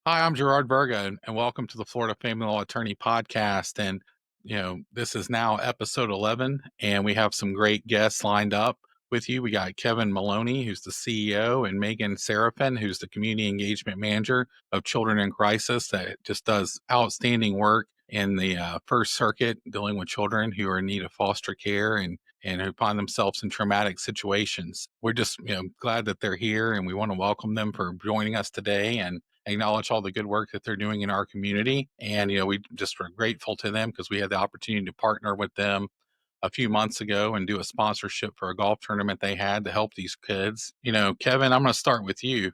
Hi, I'm Gerard Virga, and welcome to the Florida Family Law Attorney Podcast. And, this is now episode 11, and we have some great guests lined up with you. We got Kevin Maloney, who's the CEO, and Megan Serafin, who's the Community Engagement Manager of Children in Crisis, that just does outstanding work in the First Circuit dealing with children who are in need of foster care and who find themselves in traumatic situations. We're just glad that they're here, and we want to welcome them for joining us today and acknowledge all the good work that they're doing in our community. And, we just were grateful to them because we had the opportunity to partner with them a few months ago and do a sponsorship for a golf tournament they had to help these kids. Kevin, I'm going to start with you.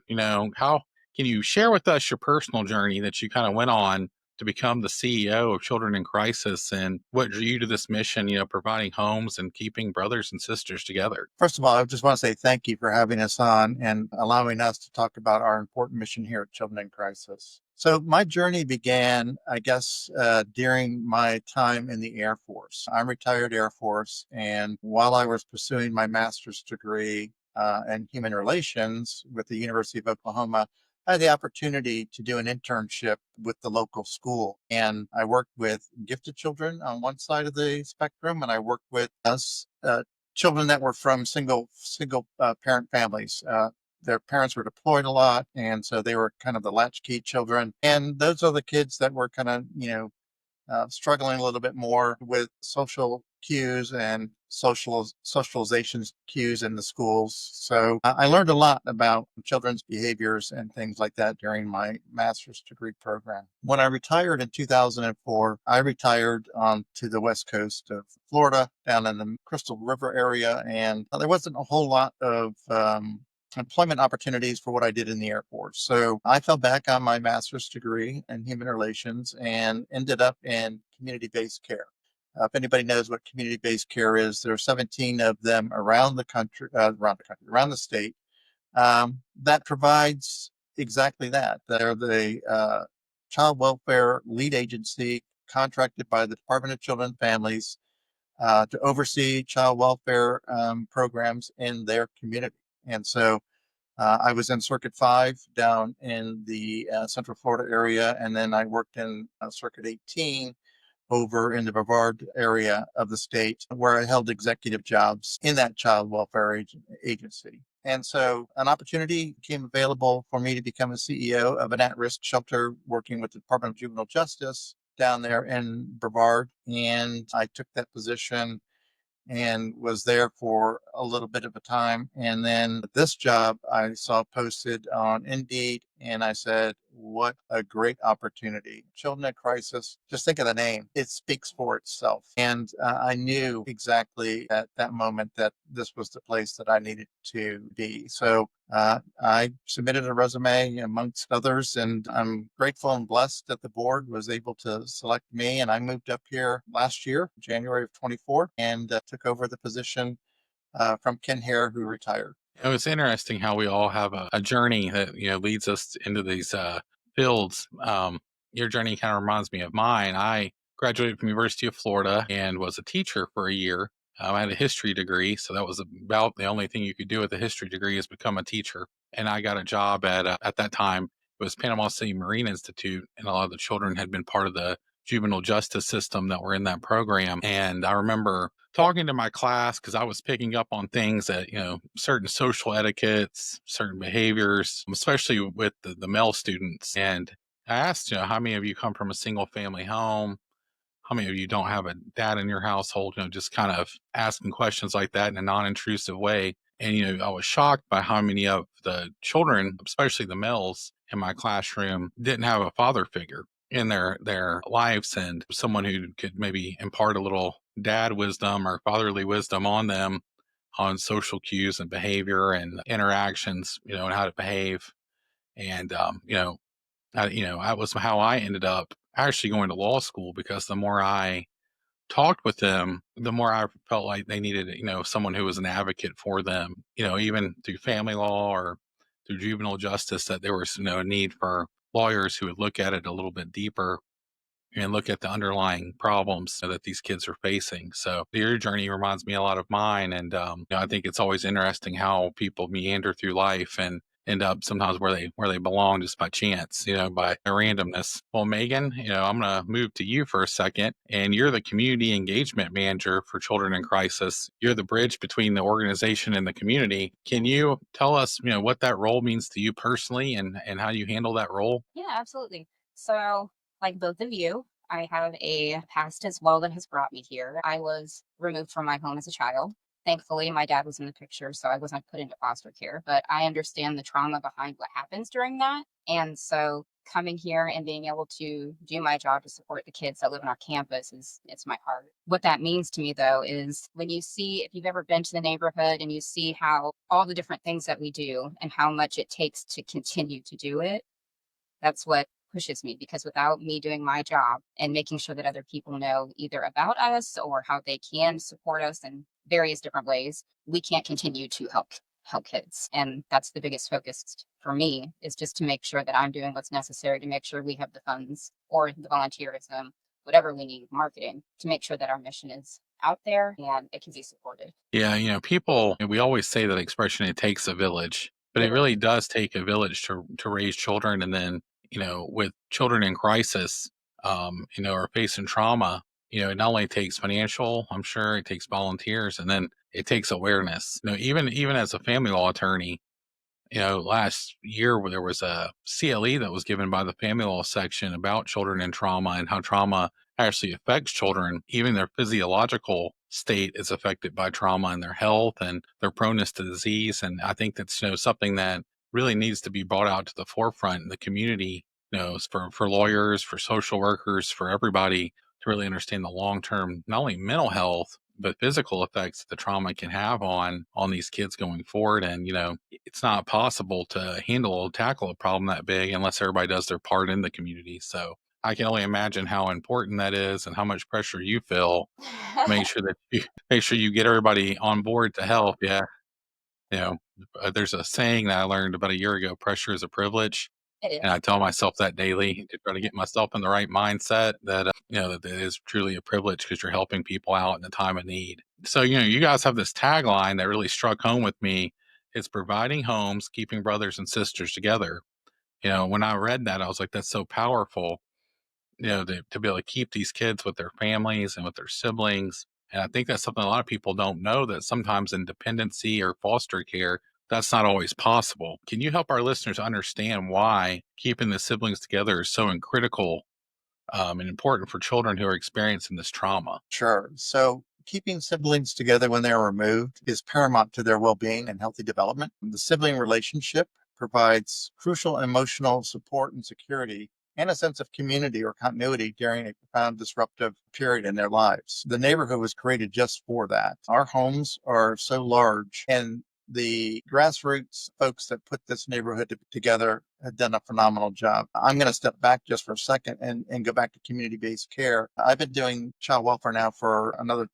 How can you share with us your personal journey that you kind of went on to become the CEO of Children in Crisis and what drew you to this mission, providing homes and keeping brothers and sisters together? First of all, I just want to say thank you for having us on and allowing us to talk about our important mission here at Children in Crisis. So my journey began, I guess, during my time in the Air Force. I'm retired Air Force, and while I was pursuing my master's degree in human relations with the University of Oklahoma, I had the opportunity to do an internship with the local school. And I worked with gifted children on one side of the spectrum, and I worked with us children that were from single parent families. Their parents were deployed a lot, and so they were kind of the latchkey children. And those are the kids that were kind of struggling a little bit more with social cues and socialization cues in the schools. So I learned a lot about children's behaviors and things like that during my master's degree program. When I retired in 2004, I retired on to the west coast of Florida, down in the Crystal River area, and there wasn't a whole lot of employment opportunities for what I did in the Air Force. So I fell back on my master's degree in human relations and ended up in community-based care. If anybody knows what community-based care is, there are 17 of them around the country, around the state, that provides exactly that. They're the child welfare lead agency contracted by the Department of Children and Families to oversee child welfare programs in their community. And so I was in Circuit 5 down in the Central Florida area, and then I worked in Circuit 18 over in the Brevard area of the state, where I held executive jobs in that child welfare agency. And so an opportunity came available for me to become a CEO of an at-risk shelter working with the Department of Juvenile Justice down there in Brevard. And I took that position and was there for a little bit of a time. And then this job I saw posted on Indeed, and I said, what a great opportunity. Children in Crisis, just think of the name, it speaks for itself. And I knew exactly at that moment that this was the place that I needed to be. So I submitted a resume amongst others, and I'm grateful and blessed that the board was able to select me. And I moved up here last year, January of 24, and took over the position from Ken Hare, who retired. It's interesting how we all have a journey that leads us into these fields. Your journey kind of reminds me of mine. I graduated from University of Florida and was a teacher for a year. I had a history degree, so that was about the only thing you could do with a history degree is become a teacher. And I got a job at that time it was Panama City Marine Institute, and a lot of the children had been part of the juvenile justice system that were in that program. And I remember talking to my class because I was picking up on things that, certain social etiquettes, certain behaviors, especially with the male students. And I asked, how many of you come from a single family home? How many of you don't have a dad in your household? Just kind of asking questions like that in a non intrusive way. And, I was shocked by how many of the children, especially the males in my classroom, didn't have a father figure in their lives and someone who could maybe impart a little dad wisdom or fatherly wisdom on them on social cues and behavior and interactions, and how to behave. And that was how I ended up actually going to law school because the more I talked with them, the more I felt like they needed, someone who was an advocate for them, even through family law or through juvenile justice, that there was, a need for lawyers who would look at it a little bit deeper and look at the underlying problems that these kids are facing. So your journey reminds me a lot of mine. And I think it's always interesting how people meander through life and end up sometimes where they belong just by chance, by randomness. Well, Megan, I'm going to move to you for a second, and you're the community engagement manager for Children in Crisis. You're the bridge between the organization and the community. Can you tell us, what that role means to you personally, and how you handle that role? Yeah, absolutely. So, like both of you, I have a past as well that has brought me here. I was removed from my home as a child. Thankfully, my dad was in the picture, so I wasn't put into foster care, but I understand the trauma behind what happens during that. And so coming here and being able to do my job to support the kids that live on our campus is it's my heart. What that means to me though is when you see if you've ever been to the neighborhood and you see how all the different things that we do and how much it takes to continue to do it, that's what pushes me because without me doing my job and making sure that other people know either about us or how they can support us in various different ways, we can't continue to help kids. And that's the biggest focus for me is just to make sure that I'm doing what's necessary to make sure we have the funds or the volunteerism, whatever we need, marketing, to make sure that our mission is out there and it can be supported. Yeah, people, we always say that expression, it takes a village, but it really Literally. does take a village to raise children. And then, with children in crisis, are facing trauma, it not only takes financial, I'm sure it takes volunteers, and then it takes awareness. Even as a family law attorney, last year where there was a CLE that was given by the family law section about children in trauma and how trauma actually affects children. Even their physiological state is affected by trauma and their health and their proneness to disease. And I think that's, something that really needs to be brought out to the forefront in the community, for lawyers, for social workers, for everybody to really understand the long term, not only mental health, but physical effects that the trauma can have on these kids going forward. And it's not possible to handle or tackle a problem that big unless everybody does their part in the community. So I can only imagine how important that is and how much pressure you feel to make sure that you make sure you get everybody on board to help. Yeah, you know, there's a saying that I learned about a year ago: "Pressure is a privilege." It And I is. tell myself that daily to try to get myself in the right mindset that, that it is truly a privilege because you're helping people out in a time of need. So, you guys have this tagline that really struck home with me. It's providing homes, keeping brothers and sisters together. When I read that, I was like, that's so powerful, to be able to keep these kids with their families and with their siblings. And I think that's something a lot of people don't know, that sometimes in dependency or foster care, that's not always possible. Can you help our listeners understand why keeping the siblings together is so critical, and important for children who are experiencing this trauma? Sure. So keeping siblings together when they're removed is paramount to their well-being and healthy development. The sibling relationship provides crucial emotional support and security and a sense of community or continuity during a profound disruptive period in their lives. The neighborhood was created just for that. Our homes are so large, and the grassroots folks that put this neighborhood together have done a phenomenal job. I'm going to step back just for a second and go back to community-based care. I've been doing child welfare now for another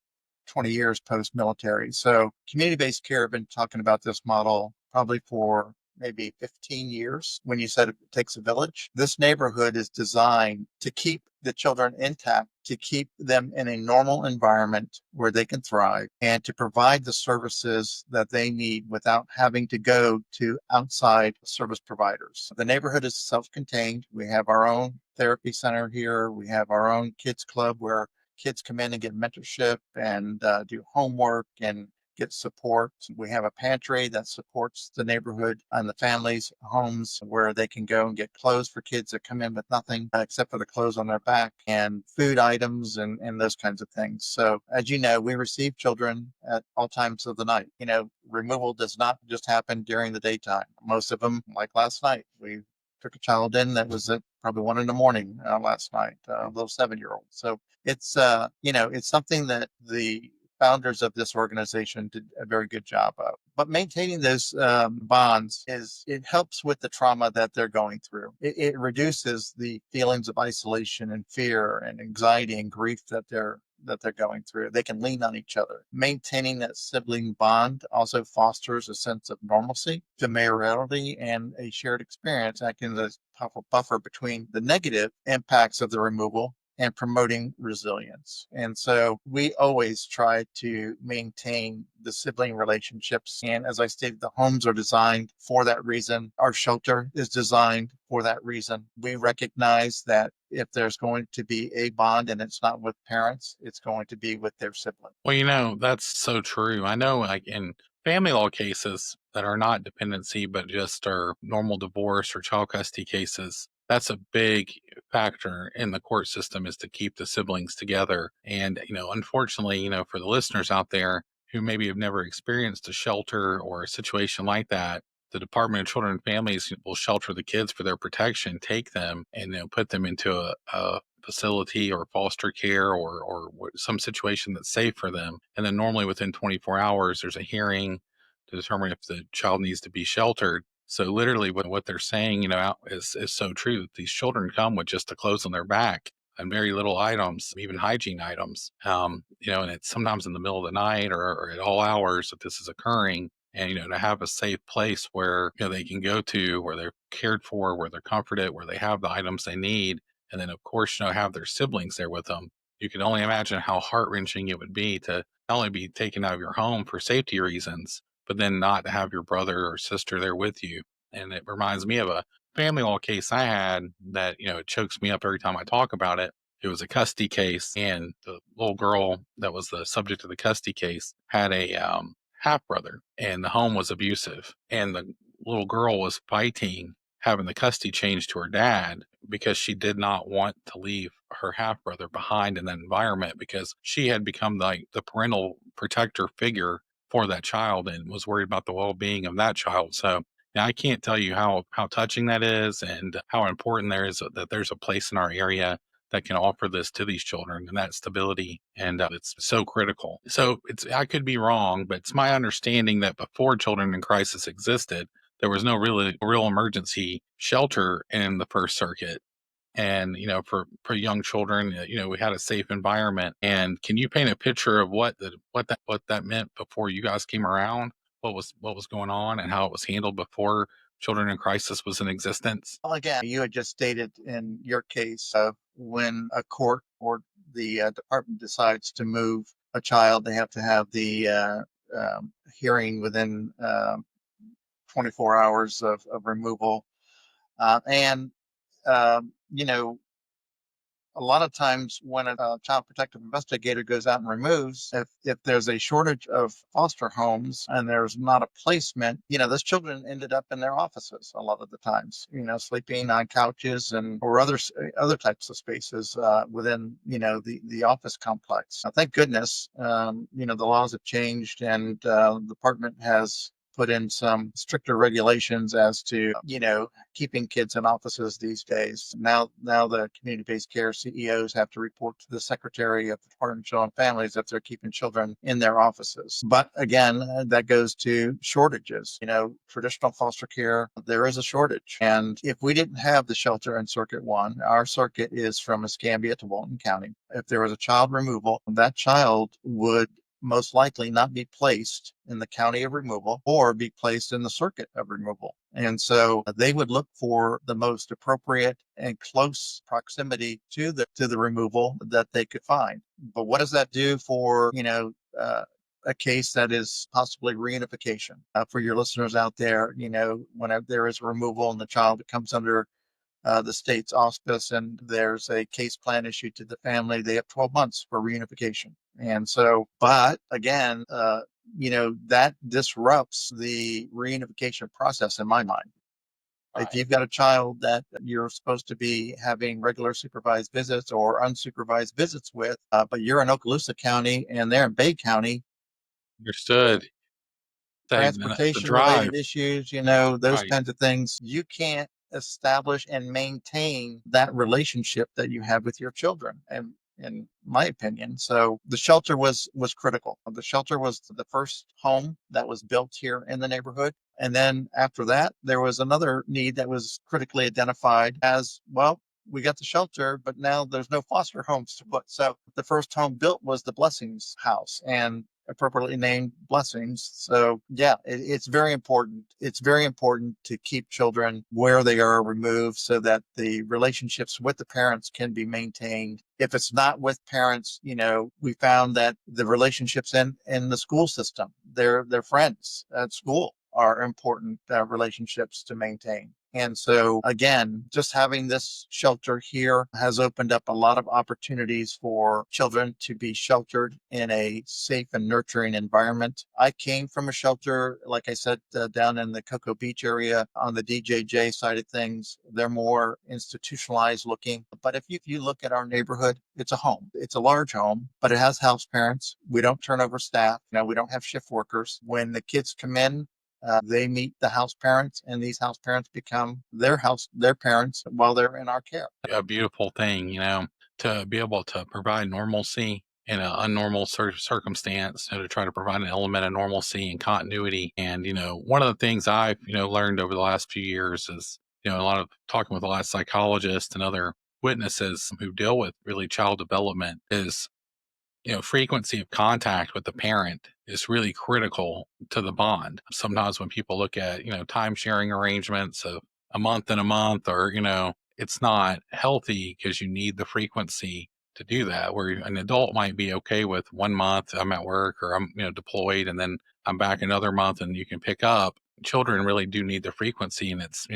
20 years post-military. So community-based care, I've been talking about this model probably for maybe 15 years. When you said it takes a village, this neighborhood is designed to keep the children intact, to keep them in a normal environment where they can thrive, and to provide the services that they need without having to go to outside service providers. The neighborhood is self-contained. We have our own therapy center here. We have our own kids club where kids come in and get mentorship and do homework and get support. We have a pantry that supports the neighborhood and the families' homes where they can go and get clothes for kids that come in with nothing except for the clothes on their back, and food items and those kinds of things. So, as you know, we receive children at all times of the night. Removal does not just happen during the daytime. Most of them, like last night, we took a child in that was at probably 1 in the morning last night, a little 7-year-old. So it's something that the founders of this organization did a very good job of. But maintaining those bonds it helps with the trauma that they're going through. It reduces the feelings of isolation and fear and anxiety and grief that they're going through. They can lean on each other. Maintaining that sibling bond also fosters a sense of normalcy, familiarity, and a shared experience, acting as a powerful buffer between the negative impacts of the removal and promoting resilience. And so we always try to maintain the sibling relationships. And as I stated, the homes are designed for that reason. Our shelter is designed for that reason. We recognize that if there's going to be a bond and it's not with parents, it's going to be with their sibling. Well, that's so true. I know, like in family law cases that are not dependency, but just are normal divorce or child custody cases, that's a big factor in the court system is to keep the siblings together. And, unfortunately, for the listeners out there who maybe have never experienced a shelter or a situation like that, the Department of Children and Families will shelter the kids for their protection, take them and put them into a facility or foster care or some situation that's safe for them. And then normally within 24 hours, there's a hearing to determine if the child needs to be sheltered. So literally what they're saying, is so true that these children come with just the clothes on their back and very little items, even hygiene items. And it's sometimes in the middle of the night or at all hours that this is occurring. And, to have a safe place where, they can go to, where they're cared for, where they're comforted, where they have the items they need, and then of course have their siblings there with them. You can only imagine how heart-wrenching it would be to not only be taken out of your home for safety reasons, but then not to have your brother or sister there with you. And it reminds me of a family law case I had that it chokes me up every time I talk about it. It was a custody case, and the little girl that was the subject of the custody case had a half brother, and the home was abusive, and the little girl was fighting having the custody changed to her dad because she did not want to leave her half brother behind in that environment because she had become like the parental protector figure for that child and was worried about the well-being of that child. So I can't tell you how touching that is and how important there is that there's a place in our area that can offer this to these children and that stability. And it's so critical. So I could be wrong, but it's my understanding that before Children in Crisis existed, there was no really real emergency shelter in the First Circuit. And, for young children, we had a safe environment. And can you paint a picture of what that meant before you guys came around? What was going on and how it was handled before Children in Crisis was in existence? Well, again, you had just stated in your case of when a court or the department decides to move a child, they have to have the hearing within 24 hours of removal. And, you know, a lot of times when a child protective investigator goes out and removes, if there's a shortage of foster homes and there's not a placement, those children ended up in their offices a lot of the times, sleeping on couches and or other types of spaces within the office complex. Now, thank goodness, the laws have changed and the department has put in some stricter regulations as to, keeping kids in offices these days. Now the community-based care CEOs have to report to the Secretary of the Department of Children and Families if they're keeping children in their offices. But again, that goes to shortages. Traditional foster care, there is a shortage. And if we didn't have the shelter in Circuit 1, our circuit is from Escambia to Walton County. If there was a child removal, that child would most likely not be placed in the county of removal or be placed in the circuit of removal. And so they would look for the most appropriate and close proximity to the removal that they could find. But what does that do for, a case that is possibly reunification? For your listeners out there, when there is a removal and the child comes under the state's auspice and there's a case plan issued to the family, they have 12 months for reunification. And so, but again, that disrupts the reunification process in my mind. If Right. you've got a child that you're supposed to be having regular supervised visits or unsupervised visits with, but you're in Okaloosa County and they're in Bay County, Understood. The transportation drive. related issues, those Right. kinds of things, you can't establish and maintain that relationship that you have with your children. And in my opinion, so the shelter was critical. The shelter was the first home that was built here in the neighborhood. And then after that, there was another need that was critically identified as, well, we got the shelter, but now there's no foster homes to put. So the first home built was the Blessings house. And appropriately named blessings. So yeah, it's very important. It's very important to keep children where they are removed so that the relationships with the parents can be maintained. If it's not with parents, we found that the relationships in the school system, their friends at school are important relationships to maintain. And so, again, just having this shelter here has opened up a lot of opportunities for children to be sheltered in a safe and nurturing environment. I came from a shelter, like I said, down in the Cocoa Beach area on the DJJ side of things. They're more institutionalized looking. But if you look at our neighborhood, it's a home. It's a large home, but it has house parents. We don't turn over staff. We don't have shift workers. When the kids come in, they meet the house parents, and these house parents become their parents while they're in our care. A beautiful thing, to be able to provide normalcy in an unnormal circumstance, to try to provide an element of normalcy and continuity. And, one of the things I've, learned over the last few years is, a lot of talking with a lot of psychologists and other witnesses who deal with really child development is, frequency of contact with the parent is really critical to the bond. Sometimes when people look at, time sharing arrangements of a month and a month, or, it's not healthy because you need the frequency to do that. Where an adult might be okay with 1 month, I'm at work or I'm, deployed, and then I'm back another month and you can pick up. Children really do need the frequency. And it's,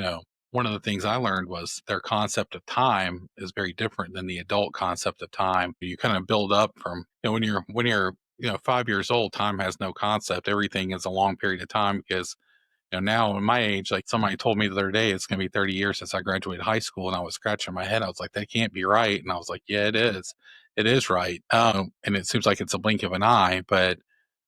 one of the things I learned was their concept of time is very different than the adult concept of time. You kind of build up from, when you're 5 years old, time has no concept. Everything is a long period of time because, now in my age, like somebody told me the other day, it's going to be 30 years since I graduated high school. And I was scratching my head. I was like, that can't be right. And I was like, yeah, it is. It is right. And it seems like it's a blink of an eye, but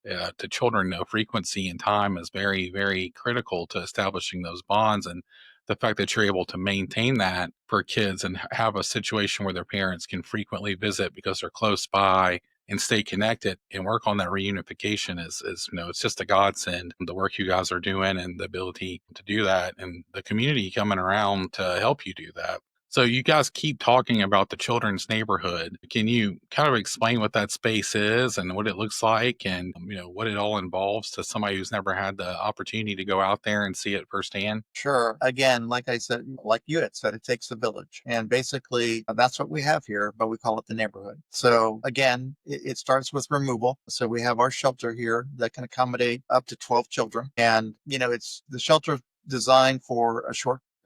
to children, frequency and time is very, very critical to establishing those bonds. And the fact that you're able to maintain that for kids and have a situation where their parents can frequently visit because they're close by and stay connected and work on that reunification is it's just a godsend. The work you guys are doing and the ability to do that, and the community coming around to help you do that. So you guys keep talking about the children's neighborhood. Can you kind of explain what that space is and what it looks like, and what it all involves to somebody who's never had the opportunity to go out there and see it firsthand? Sure. Again, like I said, like you had said, it takes a village. And basically, that's what we have here, but we call it the neighborhood. So again, it starts with removal. So we have our shelter here that can accommodate up to 12 children. And, it's the shelter designed for a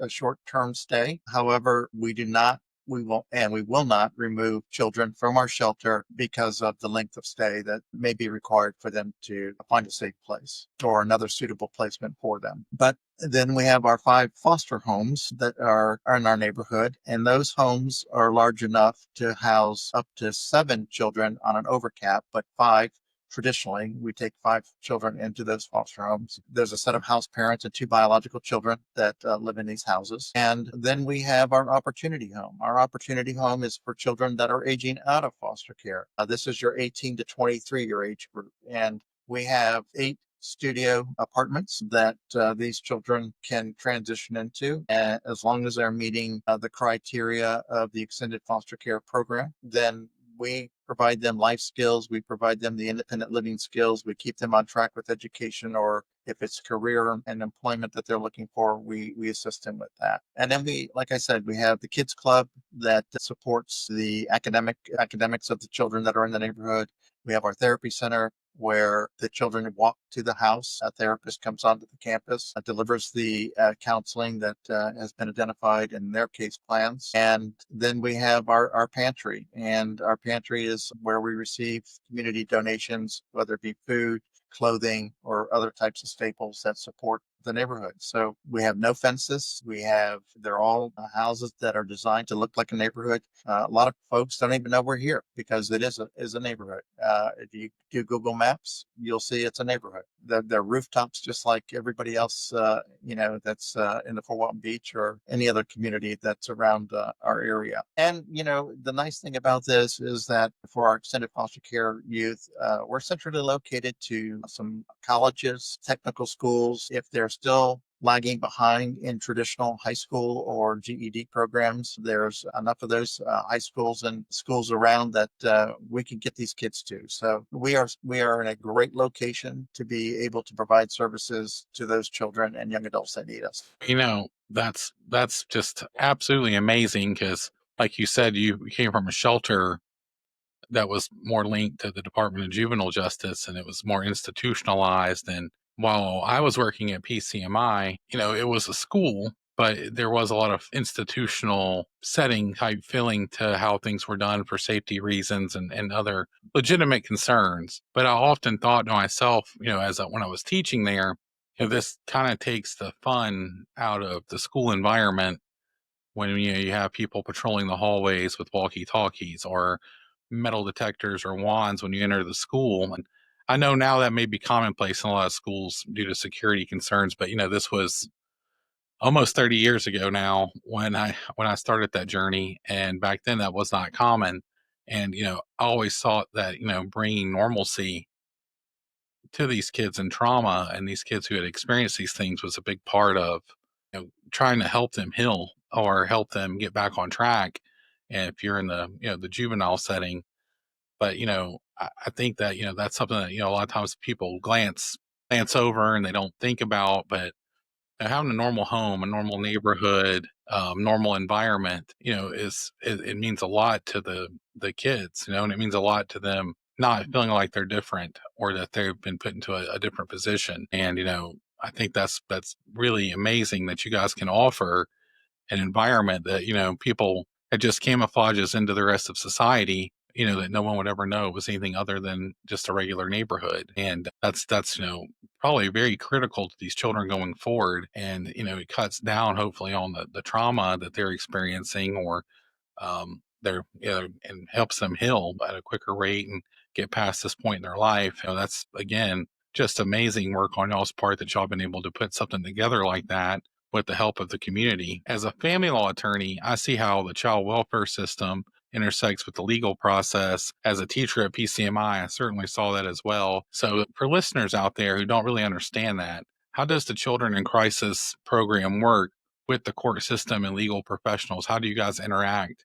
short-term stay. However, we will not remove children from our shelter because of the length of stay that may be required for them to find a safe place or another suitable placement for them. But then we have our 5 foster homes that are in our neighborhood, and those homes are large enough to house up to 7 children on an overcap, but 5. Traditionally, we take 5 children into those foster homes. There's a set of house parents and 2 biological children that live in these houses. And then we have our opportunity home. Our opportunity home is for children that are aging out of foster care. This is your 18 to 23-year age group. And we have 8 studio apartments that these children can transition into, as long as they're meeting the criteria of the extended foster care program. Then we provide them life skills. We provide them the independent living skills. We keep them on track with education, or if it's career and employment that they're looking for, we assist them with that. And then like I said, we have the kids club that supports the academics of the children that are in the neighborhood. We have our therapy center where the children walk to the house. A therapist comes onto the campus, delivers the counseling that has been identified in their case plans. And then we have our pantry. And our pantry is where we receive community donations, whether it be food, clothing, or other types of staples that support the neighborhood. So we have no fences. They're all houses that are designed to look like a neighborhood. A lot of folks don't even know we're here because it is a neighborhood. If you do Google Maps, you'll see it's a neighborhood. They're rooftops just like everybody else, that's in the Fort Walton Beach or any other community that's around our area. And, the nice thing about this is that for our extended foster care youth, we're centrally located to some colleges, technical schools. If they're still lagging behind in traditional high school or GED programs. There's enough of those high schools and schools around that we can get these kids to. So we are in a great location to be able to provide services to those children and young adults that need us. That's just absolutely amazing because, like you said, you came from a shelter that was more linked to the Department of Juvenile Justice and it was more institutionalized. And while I was working at PCMI, it was a school, but there was a lot of institutional setting type feeling to how things were done for safety reasons and other legitimate concerns. But I often thought to myself, when I was teaching there, this kind of takes the fun out of the school environment when you have people patrolling the hallways with walkie-talkies or metal detectors or wands when you enter the school. And I know now that may be commonplace in a lot of schools due to security concerns, but this was almost 30 years ago now when I started that journey, and back then that was not common. And I always thought that bringing normalcy to these kids and trauma and these kids who had experienced these things was a big part of trying to help them heal or help them get back on track. And if you're in the juvenile setting, but I think that that's something that a lot of times people glance over and they don't think about. But having a normal home, a normal neighborhood, normal environment, it means a lot to the kids, and it means a lot to them not feeling like they're different or that they've been put into a different position. And I think that's really amazing that you guys can offer an environment that people it just camouflages into the rest of society, that no one would ever know was anything other than just a regular neighborhood. And that's probably very critical to these children going forward. And it cuts down hopefully on the trauma that they're experiencing, or they're and helps them heal at a quicker rate and get past this point in their life. That's again just amazing work on y'all's part that y'all been able to put something together like that with the help of the community. As a family law attorney, I see how the child welfare system intersects with the legal process. As a teacher at PCMI, I certainly saw that as well. So for listeners out there who don't really understand that, how does the Children in Crisis program work with the court system and legal professionals? How do you guys interact?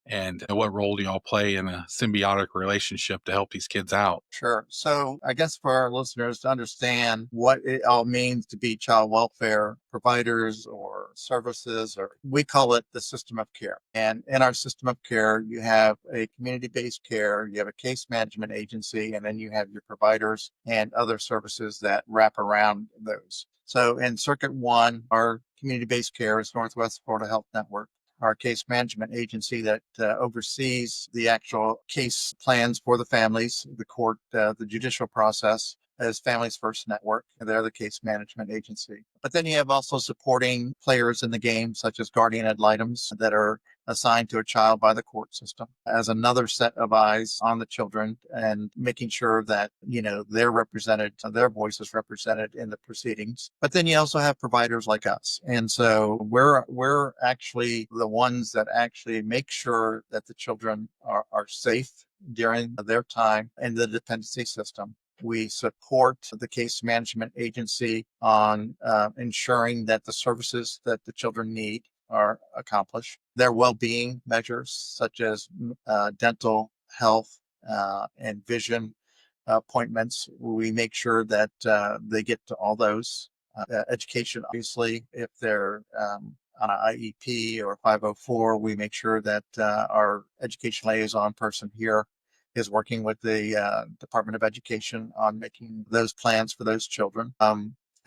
And what role do y'all play in a symbiotic relationship to help these kids out? Sure. So I guess for our listeners to understand what it all means to be child welfare providers or services, or we call it the system of care. And in our system of care, you have a community-based care, you have a case management agency, and then you have your providers and other services that wrap around those. So in Circuit 1, our community-based care is Northwest Florida Health Network. Our case management agency that oversees the actual case plans for the families, the court, the judicial process, is Families First Network. They're the case management agency. But then you have also supporting players in the game, such as guardian ad litems that are assigned to a child by the court system as another set of eyes on the children and making sure that, they're represented, their voice is represented in the proceedings. But then you also have providers like us. And so we're actually the ones that actually make sure that the children are safe during their time in the dependency system. We support the case management agency on ensuring that the services that the children need are accomplished. Their well-being measures, such as dental, health, and vision appointments, we make sure that they get to all those. Education, obviously, if they're on an IEP or 504, we make sure that our education liaison person here is working with the Department of Education on making those plans for those children.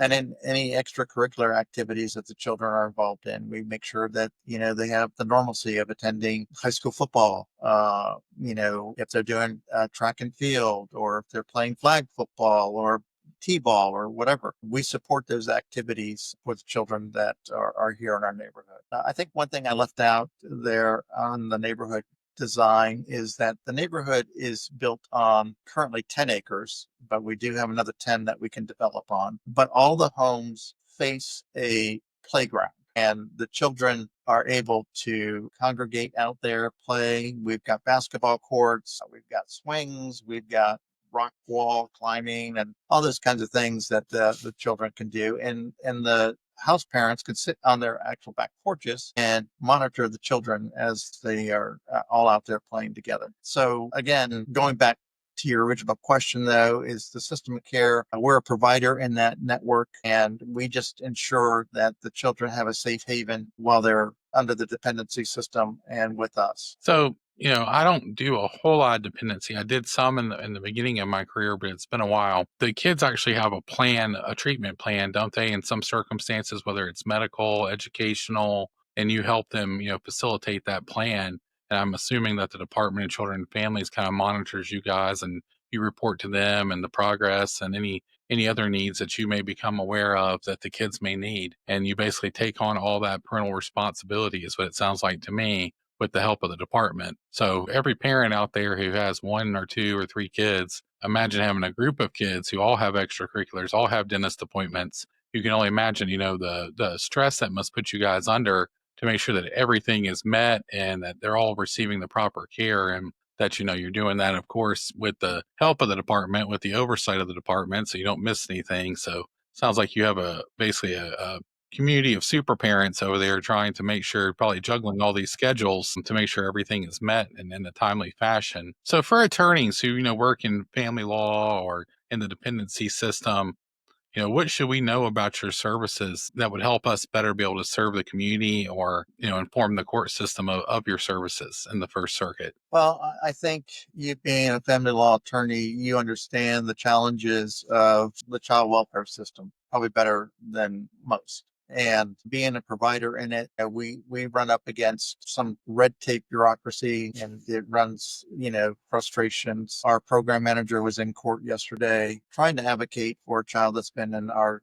And in any extracurricular activities that the children are involved in, we make sure that, they have the normalcy of attending high school football, if they're doing track and field, or if they're playing flag football or T-ball or whatever. We support those activities for the children that are here in our neighborhood. I think one thing I left out there on the neighborhood design is that the neighborhood is built on currently 10 acres, but we do have another 10 that we can develop on. But all the homes face a playground, and the children are able to congregate out there, play. We've got basketball courts, we've got swings, we've got rock wall climbing, and all those kinds of things that the children can do. And the house parents could sit on their actual back porches and monitor the children as they are all out there playing together. So again, going back to your original question, though, is the system of care. We're a provider in that network, and we just ensure that the children have a safe haven while they're under the dependency system and with us. So, I don't do a whole lot of dependency. I did some in the beginning of my career, but it's been a while. The kids actually have a plan, a treatment plan, don't they? In some circumstances, whether it's medical, educational, and you help them, facilitate that plan. And I'm assuming that the Department of Children and Families kind of monitors you guys, and you report to them and the progress and any other needs that you may become aware of that the kids may need. And you basically take on all that parental responsibility, is what it sounds like to me, with the help of the department. So every parent out there who has one or two or three kids, imagine having a group of kids who all have extracurriculars, all have dentist appointments. You can only imagine, the stress that must put you guys under to make sure that everything is met and that they're all receiving the proper care, and that you're doing that, of course, with the help of the department, with the oversight of the department, so you don't miss anything. So sounds like you have basically a community of super parents over there trying to make sure, probably juggling all these schedules to make sure everything is met and in a timely fashion. So for attorneys who, work in family law or in the dependency system, what should we know about your services that would help us better be able to serve the community, or, inform the court system of your services in the First Circuit? Well, I think you being a family law attorney, you understand the challenges of the child welfare system probably better than most. And being a provider in it, we run up against some red tape bureaucracy, and it runs, frustrations. Our program manager was in court yesterday trying to advocate for a child that's been in our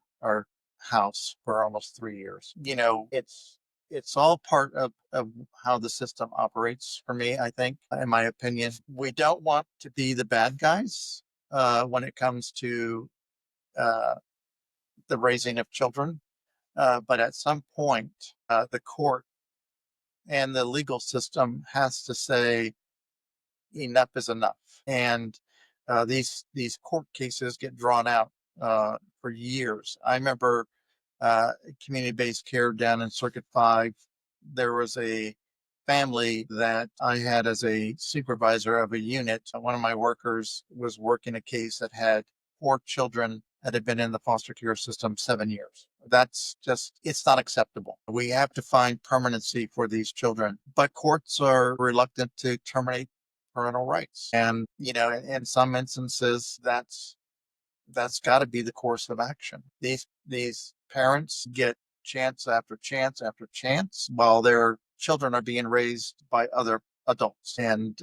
house for almost 3 years. It's all part of how the system operates for me, I think, in my opinion. We don't want to be the bad guys when it comes to uh, the raising of children. But at some point, the court and the legal system has to say enough is enough. And these court cases get drawn out for years. I remember community-based care down in Circuit 5. There was a family that I had as a supervisor of a unit. One of my workers was working a case that had 4 children that had been in the foster care system 7 years. That's just, it's not acceptable. We have to find permanency for these children, but courts are reluctant to terminate parental rights. And, in some instances, that's got to be the course of action. These parents get chance after chance after chance while their children are being raised by other adults. And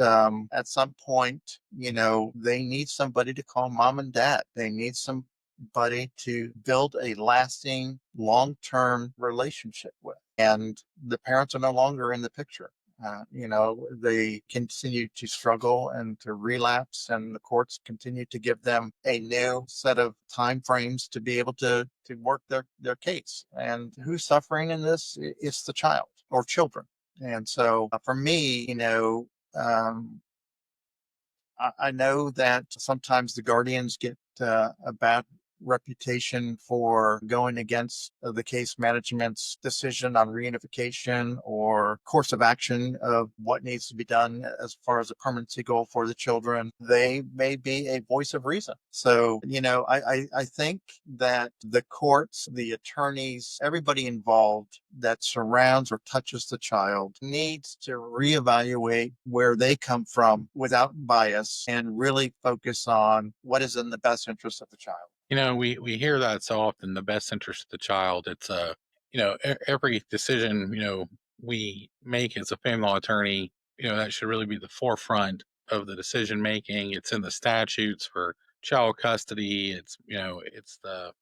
at some point, they need somebody to call mom and dad. They need somebody to build a lasting, long-term relationship with. And the parents are no longer in the picture. They continue to struggle and to relapse, and the courts continue to give them a new set of time frames to be able to work their case. And who's suffering in this? It's the child or children. And so for me, I know that sometimes the guardians get a bad reputation for going against the case management's decision on reunification or course of action of what needs to be done as far as a permanency goal for the children. They may be a voice of reason. So, I think that the courts, the attorneys, everybody involved that surrounds or touches the child needs to reevaluate where they come from without bias and really focus on what is in the best interest of the child. We hear that so often, the best interest of the child. It's every decision, we make as a family law attorney, that should really be the forefront of the decision making. It's in the statutes for child custody. It's the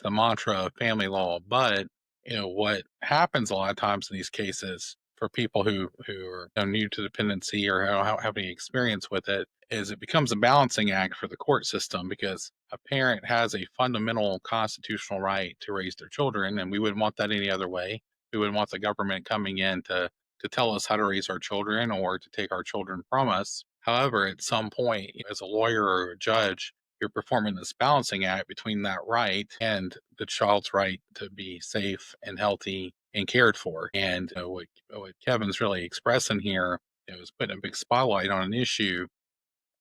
mantra of family law. But, what happens a lot of times in these cases for people who are, new to dependency or don't have any experience with it, is it becomes a balancing act for the court system, because a parent has a fundamental constitutional right to raise their children, and we wouldn't want that any other way. We wouldn't want the government coming in to tell us how to raise our children or to take our children from us. However, at some point, as a lawyer or a judge, you're performing this balancing act between that right and the child's right to be safe and healthy and cared for. And what Kevin's really expressing here is putting a big spotlight on an issue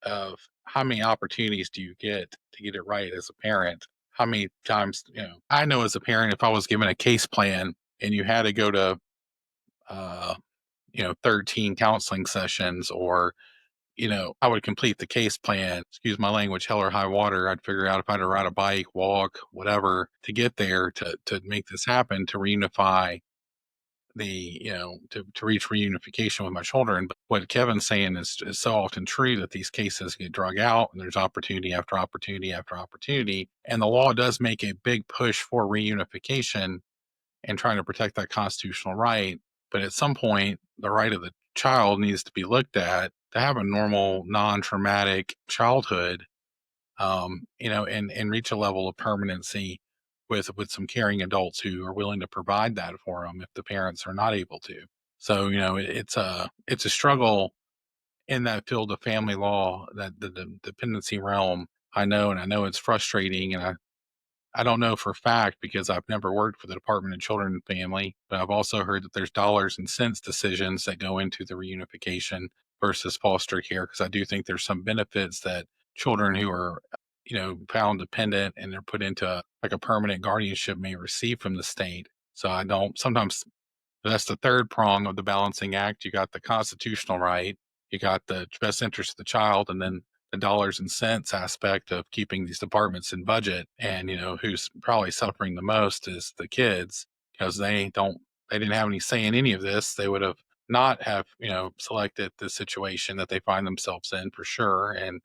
of how many opportunities do you get to get it right as a parent? How many times, I know as a parent, if I was given a case plan and you had to go to, uh, 13 counseling sessions, or, I would complete the case plan, excuse my language, hell or high water. I'd figure out if I had to ride a bike, walk, whatever to get there to make this happen, to reunify to reach reunification with my children. But what Kevin's saying is so often true, that these cases get drug out and there's opportunity after opportunity after opportunity. And the law does make a big push for reunification and trying to protect that constitutional right. But at some point, the right of the child needs to be looked at to have a normal, non traumatic childhood, and reach a level of permanency with some caring adults who are willing to provide that for them if the parents are not able to. So it's a struggle in that field of family law, that the dependency realm. And I know it's frustrating, and I don't know for a fact because I've never worked for the Department of Children and Family, but I've also heard that there's dollars and cents decisions that go into the reunification versus foster care. Because I do think there's some benefits that children who are, found dependent and they're put into like a permanent guardianship may receive from the state. So I don't sometimes that's the third prong of the balancing act. You got the constitutional right, you got the best interest of the child, and then the dollars and cents aspect of keeping these departments in budget. And who's probably suffering the most is the kids, because they didn't have any say in any of this. They would have not have selected the situation that they find themselves in, for sure. And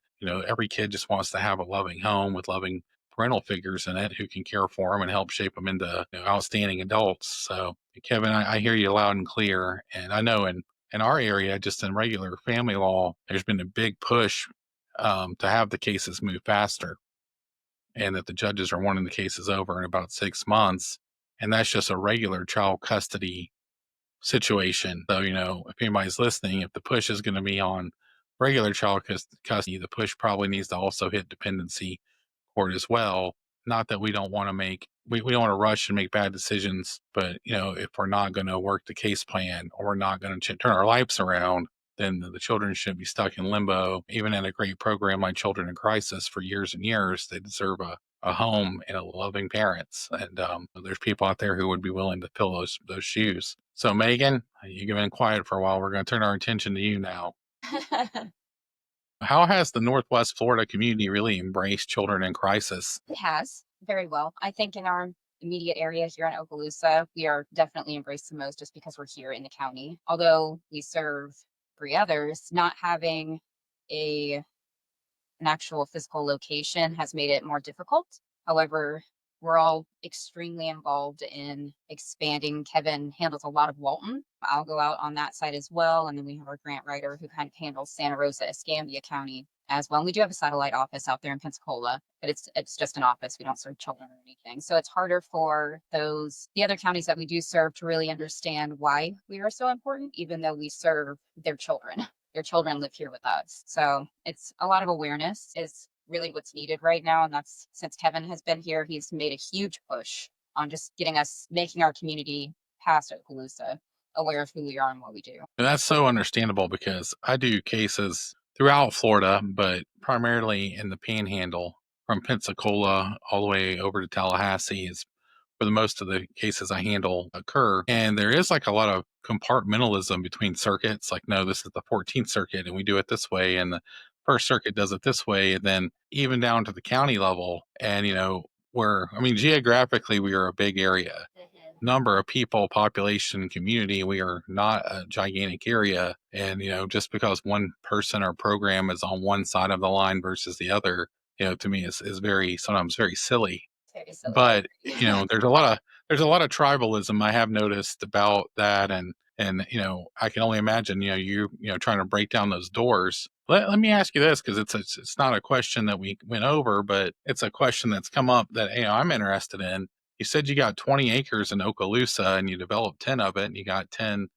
every kid just wants to have a loving home with loving parental figures in it who can care for them and help shape them into outstanding adults. So, Kevin, I hear you loud and clear. And I know in our area, just in regular family law, there's been a big push to have the cases move faster, and that the judges are wanting the cases over in about 6 months. And that's just a regular child custody situation. So, if anybody's listening, if the push is going to be on regular child custody, the push probably needs to also hit dependency court as well. Not that we don't want to we don't want to rush and make bad decisions, but if we're not going to work the case plan, or we're not going to turn our lives around, then the children shouldn't be stuck in limbo. Even in a great program like Children in Crisis for years and years, they deserve a home and a loving parents. And there's people out there who would be willing to fill those shoes. So, Megan, you've been quiet for a while. We're going to turn our attention to you now. How has the Northwest Florida community really embraced children in crisis? It has very well. I think in our immediate area here in Okaloosa, we are definitely embraced the most just because we're here in the county. Although we serve 3 others, not having a an actual physical location has made it more difficult. However, we're all extremely involved in expanding. Kevin handles a lot of Walton. I'll go out on that side as well. And then we have our grant writer who kind of handles Santa Rosa, Escambia County as well. And we do have a satellite office out there in Pensacola, but it's just an office. We don't serve children or anything. So it's harder for the other counties that we do serve to really understand why we are so important, even though we serve their children. Their children live here with us. So it's a lot of awareness is really what's needed right now. And that's, since Kevin has been here, he's made a huge push on just making our community past Okaloosa aware of who we are and what we do. And that's so understandable, because I do cases throughout Florida, but primarily in the Panhandle, from Pensacola all the way over to Tallahassee is where the most of the cases I handle occur. And there is like a lot of compartmentalism between circuits. Like, no, this is the 14th circuit and we do it this way, and the First Circuit does it this way, and then even down to the county level. And geographically, we are a big area. Number of people, population, community, we are not a gigantic area. And just because one person or program is on one side of the line versus the other, to me is very, sometimes very silly. Very silly. But there's a lot of tribalism I have noticed about that. And I can only imagine you trying to break down those doors. Let me ask you this, because it's not a question that we went over, but it's a question that's come up that I'm interested in. You said you got 20 acres in Okaloosa and you developed 10 of it, and you got 10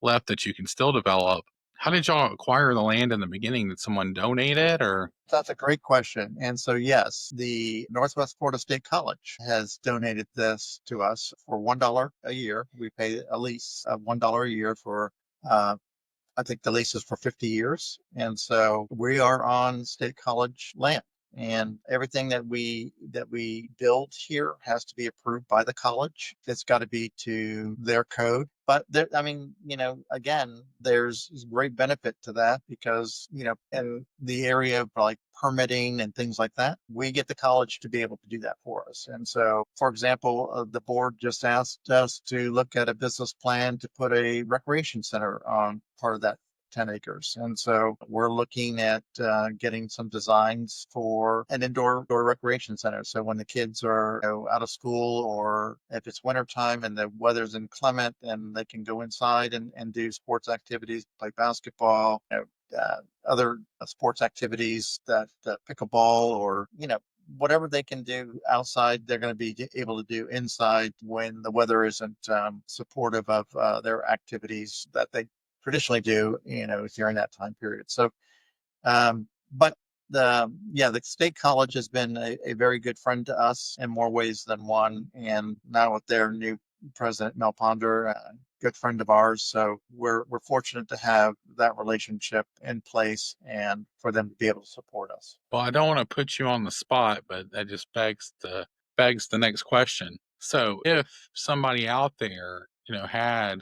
left that you can still develop. How did y'all acquire the land in the beginning? Did someone donate it or? That's a great question. And so, yes, the Northwest Florida State College has donated this to us for $1 a year. We pay a lease of $1 a year for, uh, I think the lease is for 50 years. And so we are on state college land. And everything that we build here has to be approved by the college. It's got to be to their code. But there, I mean, again, there's great benefit to that because, in the area of like permitting and things like that, we get the college to be able to do that for us. And so, for example, the board just asked us to look at a business plan to put a recreation center on part of that 10 acres. And so we're looking at getting some designs for an indoor recreation center. So when the kids are out of school, or if it's wintertime and the weather's inclement, and they can go inside and do sports activities, play basketball, other sports activities, that pickleball, or, whatever they can do outside, they're going to be able to do inside when the weather isn't supportive of their activities that they traditionally do, during that time period. So, but the state college has been a very good friend to us in more ways than one. And now with their new president, Mel Ponder, a good friend of ours. So we're fortunate to have that relationship in place and for them to be able to support us. Well, I don't want to put you on the spot, but that just begs the next question. So if somebody out there, had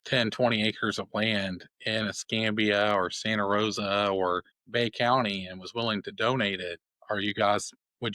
10, 20 acres of land in Escambia or Santa Rosa or Bay County and was willing to donate it, would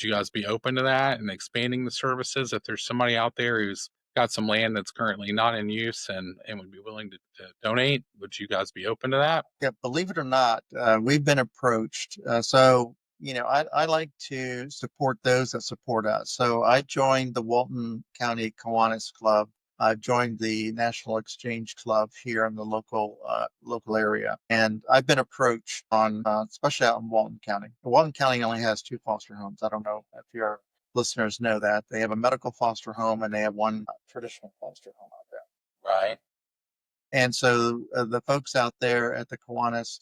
you guys be open to that and expanding the services? If there's somebody out there who's got some land that's currently not in use and would be willing to donate, would you guys be open to that? Yeah, believe it or not, we've been approached. So, I like to support those that support us. So I joined the Walton County Kiwanis Club. I've joined the National Exchange Club here in the local area, and I've been approached on, especially out in Walton County. Walton County only has two foster homes. I don't know if your listeners know that they have a medical foster home and they have one traditional foster home out there. Right. And so the folks out there at the Kiwanis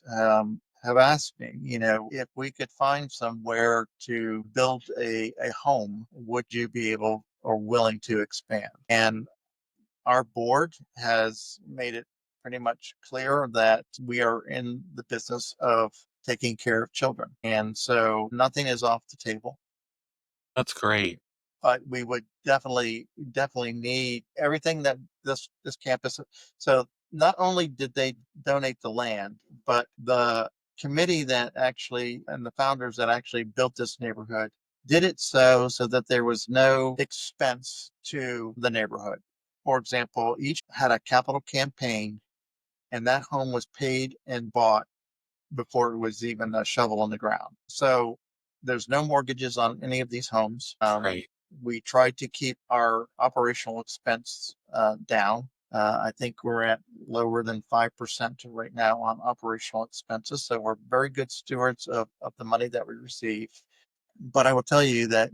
have asked me, if we could find somewhere to build a home, would you be able or willing to expand? And our board has made it pretty much clear that we are in the business of taking care of children. And so nothing is off the table. That's great. But we would definitely need everything that this campus. So not only did they donate the land, but the committee that actually, and the founders that actually built this neighborhood, did it so that there was no expense to the neighborhood. For example, each had a capital campaign, and that home was paid and bought before it was even a shovel on the ground. So there's no mortgages on any of these homes. Great. We tried to keep our operational expense down. I think we're at lower than 5% right now on operational expenses. So we're very good stewards of the money that we receive. But I will tell you that,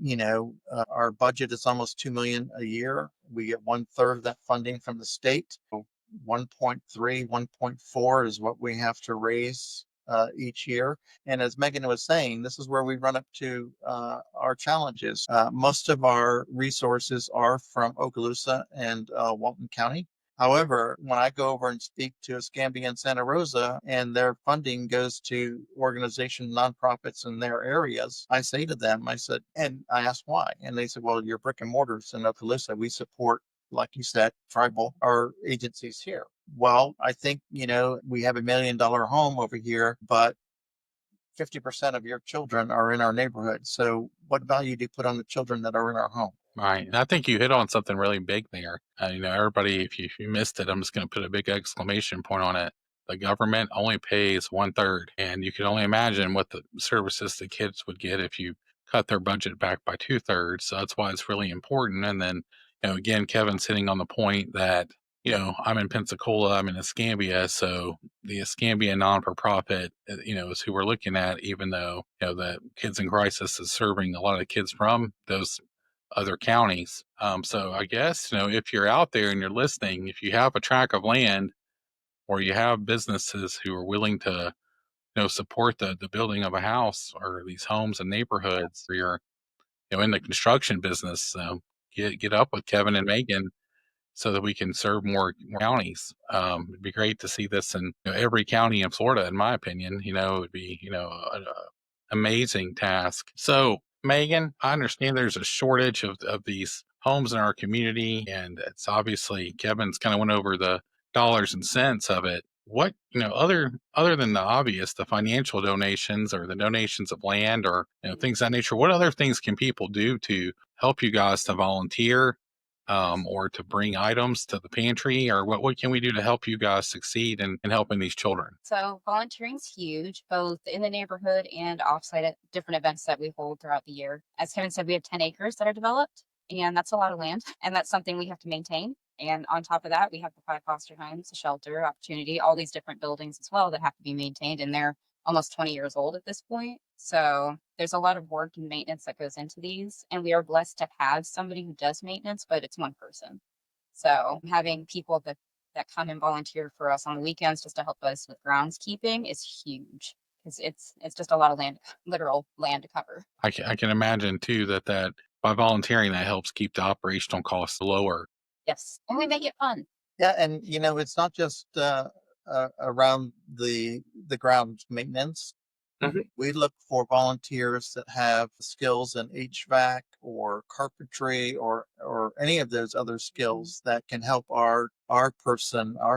our budget is almost 2 million a year. We get 1/3 of that funding from the state. 1.3, 1.4 is what we have to raise each year. And as Megan was saying, this is where we run up to our challenges. Most of our resources are from Okaloosa and Walton County. However, when I go over and speak to Escambia and Santa Rosa and their funding goes to organization nonprofits in their areas, I say to them, and I ask why. And they said, well, your brick and mortars in Okaloosa, we support, like you said, tribal our agencies here. Well, I think, we have $1 million home over here, but 50% of your children are in our neighborhood. So what value do you put on the children that are in our home? Right. And I think you hit on something really big there. Everybody, if you missed it, I'm just going to put a big exclamation point on it. The government only pays 1/3, and you can only imagine what the services the kids would get if you cut their budget back by 2/3. So that's why it's really important. And then, again, Kevin's hitting on the point that, I'm in Pensacola, I'm in Escambia, so the Escambia non-for-profit, is who we're looking at, even though, the Kids in Crisis is serving a lot of the kids from those other counties. So I guess, if you're out there and you're listening, if you have a tract of land or you have businesses who are willing to, support the building of a house or these homes and neighborhoods, or you're, in the construction business, get up with Kevin and Megan so that we can serve more counties. It'd be great to see this in, every county in Florida, in my opinion. It would be, a amazing task. So, Megan, I understand there's a shortage of these homes in our community, and it's obviously Kevin's kind of went over the dollars and cents of it. What, other than the obvious, the financial donations or the donations of land or, things of that nature, what other things can people do to help you guys to volunteer, or to bring items to the pantry, or what can we do to help you guys succeed in helping these children? So volunteering's huge, both in the neighborhood and offsite at different events that we hold throughout the year. As Kevin said, we have 10 acres that are developed, and that's a lot of land, and that's something we have to maintain. And on top of that, we have the 5 foster homes, the shelter, opportunity, all these different buildings as well that have to be maintained, and they're almost 20 years old at this point. So there's a lot of work and maintenance that goes into these, and we are blessed to have somebody who does maintenance, but it's one person. So having people that come and volunteer for us on the weekends just to help us with groundskeeping is huge because it's just a lot of land, literal land to cover. I can imagine too that by volunteering, that helps keep the operational costs lower. Yes, and we make it fun. Yeah, and it's not just around the ground maintenance. Mhm. We look for volunteers that have skills in HVAC or carpentry or any of those other skills that can help our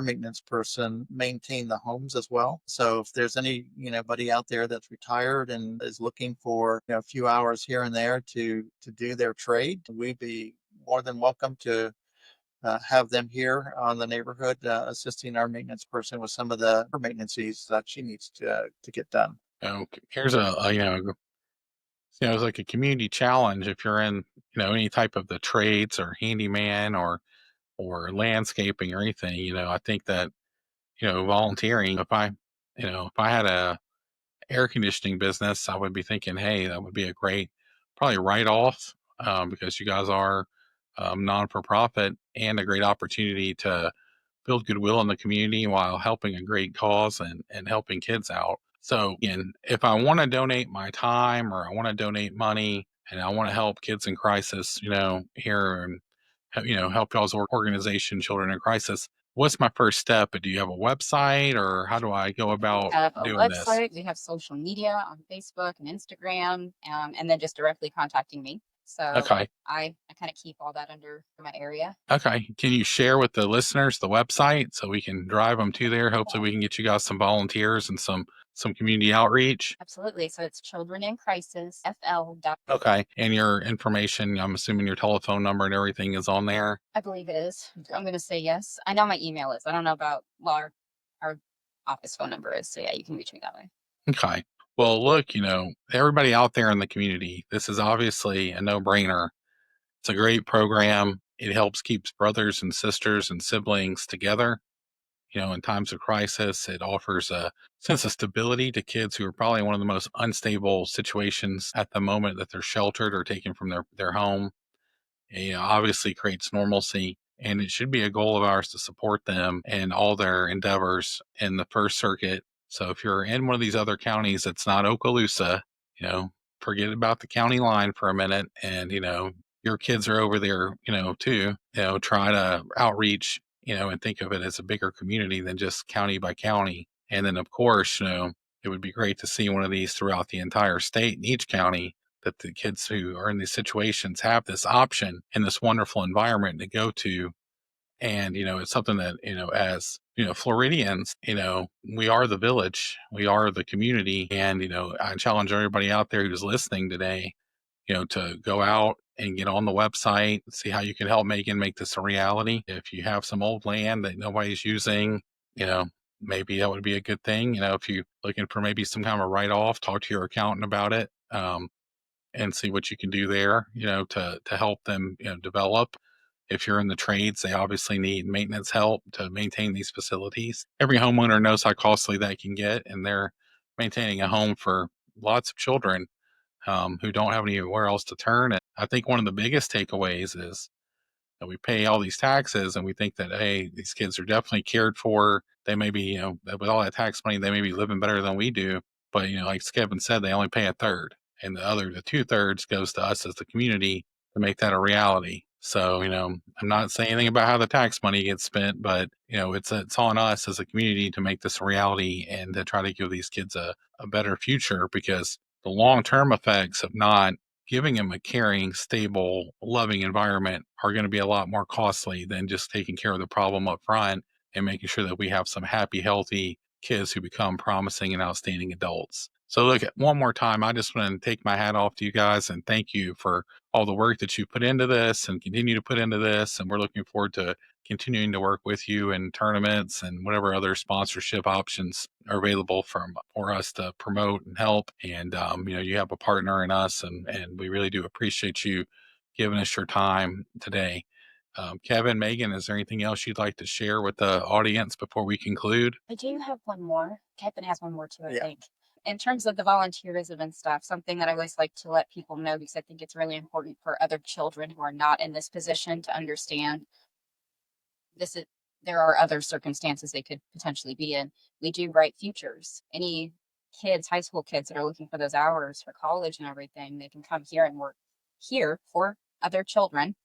maintenance person maintain the homes as well. So if there's anybody out there that's retired and is looking for a few hours here and there to do their trade, we'd be more than welcome to have them here on the neighborhood, assisting our maintenance person with some of the maintenance needs that she needs to get done. Here's a it's like a community challenge. If you're in, any type of the trades or handyman or landscaping or anything, I think that, volunteering, if I had a air conditioning business, I would be thinking, hey, that would be a great probably write off, because you guys are, non for profit, and a great opportunity to build goodwill in the community while helping a great cause and helping kids out. So, again, if I want to donate my time or I want to donate money and I want to help kids in crisis, here and help y'all's organization, Children in Crisis, what's my first step? Do you have a website, or how do I go We about have a doing this? website, we have social media on Facebook and Instagram, and then just directly contacting me. So Okay. I kind of keep all that under my area. Okay. Can you share with the listeners the website so we can drive them to there? Hopefully, we can get you guys some volunteers and some community outreach. Absolutely. So it's Children in Crisis FL. Okay. And your information, I'm assuming your telephone number and everything is on there. I believe it is. I'm going to say yes. I know my email is. I don't know about our office phone number is. So yeah, you can reach me that way. Okay. Well, look, everybody out there in the community, this is obviously a no-brainer. It's a great program. It helps keeps brothers and sisters and siblings together. In times of crisis, it offers a sense of stability to kids who are probably in one of the most unstable situations at the moment that they're sheltered or taken from their home. Obviously creates normalcy, and it should be a goal of ours to support them in all their endeavors in the First Circuit. So if you're in one of these other counties that's not Okaloosa, you know, forget about the county line for a minute, and your kids are over there, too. Try to outreach, and think of it as a bigger community than just county by county. And then, of course, it would be great to see one of these throughout the entire state in each county, that the kids who are in these situations have this option and this wonderful environment to go to. And, it's something that, as, Floridians, we are the village, we are the community. And, I challenge everybody out there who's listening today, to go out and get on the website, see how you can help make this a reality. If you have some old land that nobody's using, you know, maybe that would be a good thing. If you're looking for maybe some kind of a write off, talk to your accountant about it. And see what you can do there, to help them, develop. If you're in the trades, they obviously need maintenance help to maintain these facilities. Every homeowner knows how costly that can get, and they're maintaining a home for lots of children, who don't have anywhere else to turn. And I think one of the biggest takeaways is And we pay all these taxes and we think that, hey, these kids are definitely cared for. They may be, with all that tax money, they may be living better than we do. But, like Kevin said, they only pay a third. And the 2/3 goes to us as the community to make that a reality. So, I'm not saying anything about how the tax money gets spent, but, it's on us as a community to make this a reality and to try to give these kids a better future, because the long-term effects of not giving them a caring, stable, loving environment are going to be a lot more costly than just taking care of the problem up front and making sure that we have some happy, healthy kids who become promising and outstanding adults. So, look, one more time, I just want to take my hat off to you guys and thank you for all the work that you put into this and continue to put into this. And we're looking forward to continuing to work with you in tournaments and whatever other sponsorship options are available for us to promote and help. And you have a partner in us, and we really do appreciate you giving us your time today. Kevin, Megan, is there anything else you'd like to share with the audience before we conclude? I do have one more. Kevin has one more too, I Yeah. think. In terms of the volunteerism and stuff, something that I always like to let people know, because I think it's really important for other children who are not in this position to understand this is there are other circumstances they could potentially be in. We do write futures. Any kids, high school kids that are looking for those hours for college and everything, they can come here and work here for other children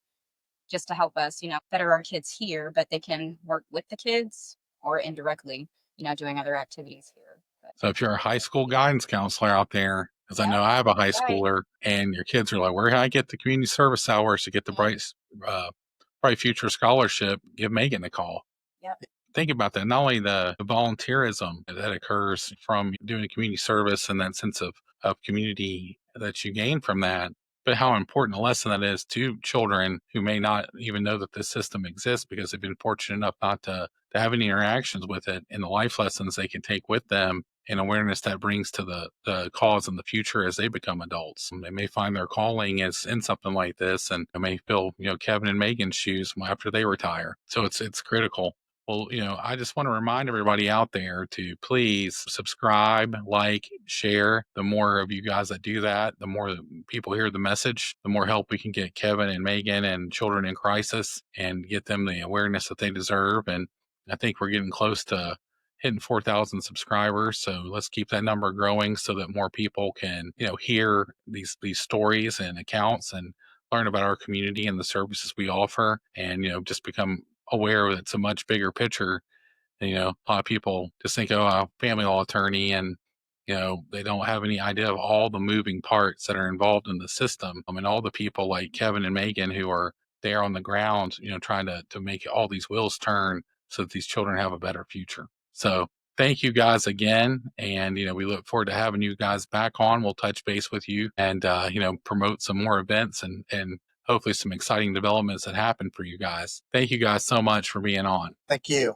just to help us, better our kids here, but they can work with the kids or indirectly, doing other activities here. But, So if you're a high school guidance counselor out there, because I yeah, know I have a high right. schooler, and your kids are like, where can I get the community service hours to get the Yep. Bright Future Scholarship? Give Megan a call. Yep. Think about that. Not only the volunteerism that occurs from doing community service and that sense of community that you gain from that, but how important a lesson that is to children who may not even know that this system exists because they've been fortunate enough not to have any interactions with it, and the life lessons they can take with them and awareness that brings to the cause in the future as they become adults. They may find their calling is in something like this, and they may fill, Kevin and Megan's shoes after they retire. So it's critical. Well, I just want to remind everybody out there to please subscribe, like, share. The more of you guys that do that, the more people hear the message, the more help we can get Kevin and Megan and children in crisis and get them the awareness that they deserve. And I think we're getting close to hitting 4,000 subscribers. So let's keep that number growing so that more people can, hear these stories and accounts and learn about our community and the services we offer, and, just become aware that it's a much bigger picture. A lot of people just think, oh, a family law attorney, and they don't have any idea of all the moving parts that are involved in the system. I mean, all the people like Kevin and Megan who are there on the ground, trying to make all these wheels turn so that these children have a better future. So thank you guys again, and we look forward to having you guys back on. We'll touch base with you and promote some more events and hopefully some exciting developments that happen for you guys. Thank you guys so much for being on. Thank you.